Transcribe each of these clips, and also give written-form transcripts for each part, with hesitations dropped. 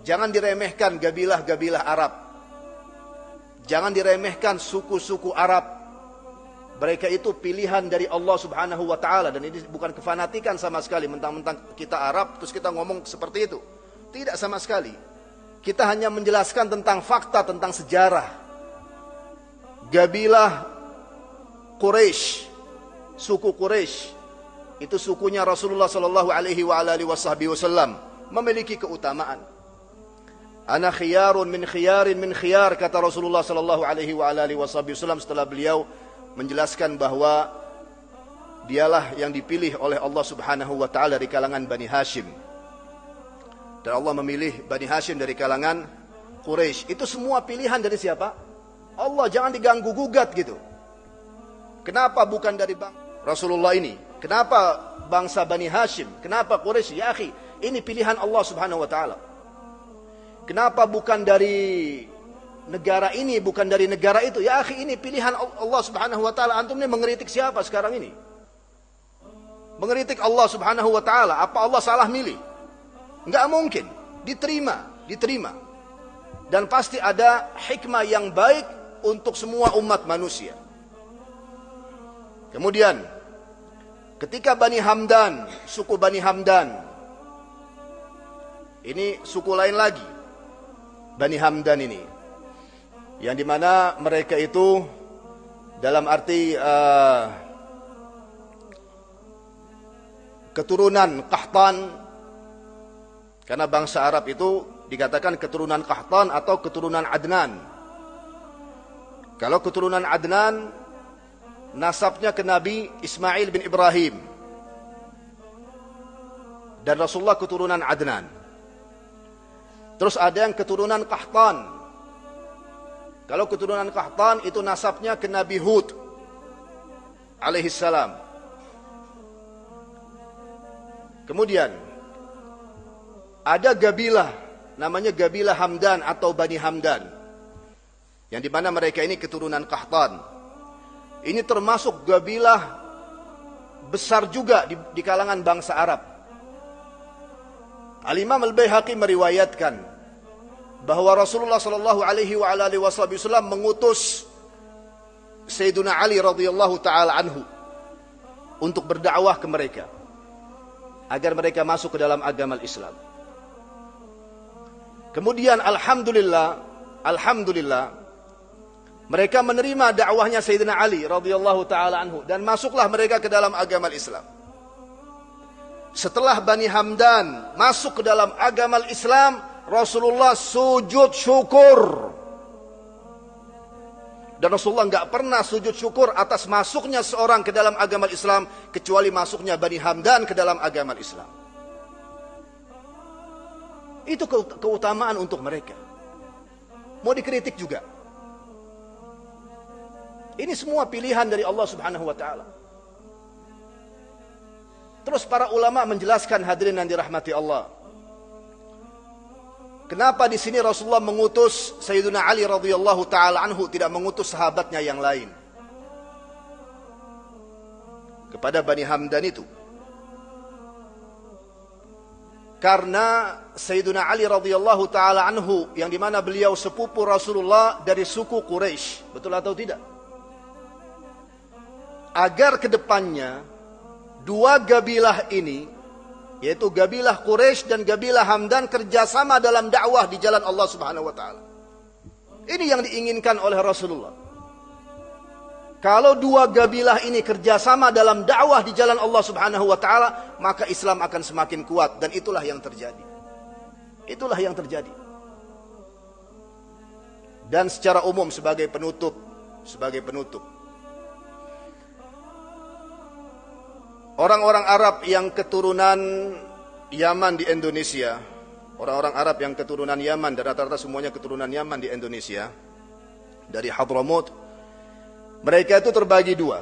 Jangan diremehkan gabilah-gabilah Arab. Jangan diremehkan suku-suku Arab. Mereka itu pilihan dari Allah Subhanahu wa taala, dan ini bukan kefanatikan sama sekali mentang-mentang kita Arab terus kita ngomong seperti itu. Tidak sama sekali. Kita hanya menjelaskan tentang fakta, tentang sejarah. Gabilah Quraisy, suku Quraisy, itu sukunya Rasulullah sallallahu alaihi wasallam, memiliki keutamaan. Ana khiyarun min khiyarin min khiyar, kata Rasulullah sallallahu alaihi wasallam setelah beliau menjelaskan bahwa dialah yang dipilih oleh Allah Subhanahu wa taala dari kalangan Bani Hashim. Dan Allah memilih Bani Hashim dari kalangan Quraisy. Itu semua pilihan dari siapa? Allah, jangan diganggu gugat gitu. Kenapa bukan dari Rasulullah ini? Kenapa bangsa Bani Hashim? Kenapa Quraisy? Ya akhi, ini pilihan Allah Subhanahu wa taala. Kenapa bukan dari negara ini, bukan dari negara itu? Ya akhi, ini pilihan Allah Subhanahu wa taala. Antum ini mengeritik siapa sekarang ini? Mengeritik Allah Subhanahu wa taala. Apa Allah salah milih? Enggak mungkin. Diterima. Dan pasti ada hikmah yang baik untuk semua umat manusia. Kemudian ketika Bani Hamdan, suku Bani Hamdan, ini suku lain lagi, Bani Hamdan ini, yang dimana mereka itu dalam arti keturunan Qahtan, karena bangsa Arab itu dikatakan keturunan Qahtan atau keturunan Adnan. Kalau keturunan Adnan, nasabnya ke Nabi Ismail bin Ibrahim, dan Rasulullah keturunan Adnan. Terus ada yang keturunan Qahtan. Kalau keturunan Qahtan itu nasabnya ke Nabi Hud alaihissalam. Kemudian ada gabilah, namanya gabilah Hamdan atau Bani Hamdan, yang dimana mereka ini keturunan Qahtan. Ini termasuk gabilah besar juga di kalangan bangsa Arab. Al-Imam Al-Baihaqi meriwayatkan bahwa Rasulullah sallallahu alaihi wasallam mengutus Sayyidina Ali radhiyallahu taala anhu untuk berdakwah ke mereka agar mereka masuk ke dalam agama Islam. Kemudian alhamdulillah mereka menerima dakwahnya Sayyidina Ali radhiyallahu taala anhu dan masuklah mereka ke dalam agama Islam. Setelah Bani Hamdan masuk ke dalam agama Islam, Rasulullah sujud syukur. Dan Rasulullah enggak pernah sujud syukur atas masuknya seorang ke dalam agama Islam kecuali masuknya Bani Hamdan ke dalam agama Islam. Itu keutamaan untuk mereka. Mau dikritik juga. Ini semua pilihan dari Allah Subhanahu wa taala. Terus para ulama menjelaskan, hadirin yang dirahmati Allah, kenapa di sini Rasulullah mengutus Sayyidina Ali radhiyallahu taala anhu, tidak mengutus sahabatnya yang lain kepada Bani Hamdan itu? Karena Sayyidina Ali radhiyallahu taala anhu, yang dimana beliau sepupu Rasulullah dari suku Quraisy, betul atau tidak? Agar kedepannya dua gabilah ini, yaitu gabilah Quraisy dan gabilah Hamdan, kerjasama dalam dakwah di jalan Allah Subhanahu wa taala. Ini yang diinginkan oleh Rasulullah. Kalau dua gabilah ini kerjasama dalam dakwah di jalan Allah Subhanahu wa taala, maka Islam akan semakin kuat, dan itulah yang terjadi. Itulah yang terjadi. Dan secara umum sebagai penutup, orang-orang Arab yang keturunan Yaman di Indonesia, orang-orang Arab yang keturunan Yaman, dan rata-rata semuanya keturunan Yaman di Indonesia, dari Hadramut, mereka itu terbagi dua.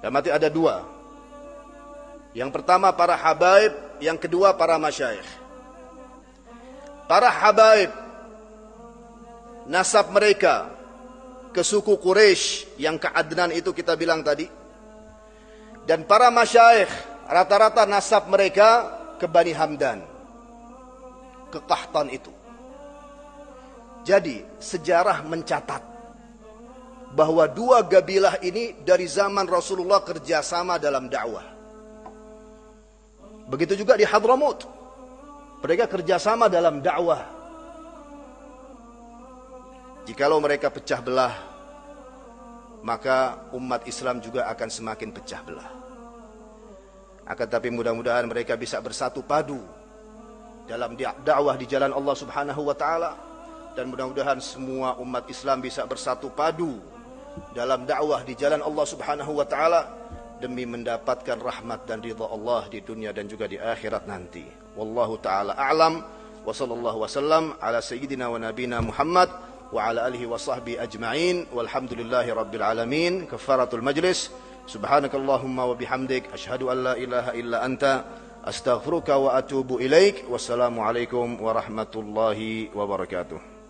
Dan mati ada dua. Yang pertama para habaib, yang kedua para masyayikh. Para habaib, nasab mereka ke suku Quraisy yang ke Adnan itu kita bilang tadi. Dan para masyayikh, rata-rata nasab mereka ke Bani Hamdan. kekahtan itu. Jadi sejarah mencatat bahwa dua kabilah ini dari zaman Rasulullah kerjasama dalam dakwah. Begitu juga di Hadramut, mereka kerjasama dalam dakwah. Jikalau mereka pecah belah, maka umat Islam juga akan semakin pecah belah. Akan tapi mudah-mudahan mereka bisa bersatu padu dalam dakwah di jalan Allah Subhanahu wa taala, dan mudah-mudahan semua umat Islam bisa bersatu padu dalam dakwah di jalan Allah Subhanahu wa taala demi mendapatkan rahmat dan ridha Allah di dunia dan juga di akhirat nanti. Wallahu taala a'lam wa sallallahu wasallam ala sayyidina wa nabina Muhammad wa ala alihi wa sahbihi ajma'in walhamdulillahi rabbil alamin. Kafaratul majlis. Subhanakallahumma wa bihamdik asyhadu an la ilaha illa anta astaghfiruka wa atubu ilaik. Wassalamu alaikum warahmatullahi wabarakatuh.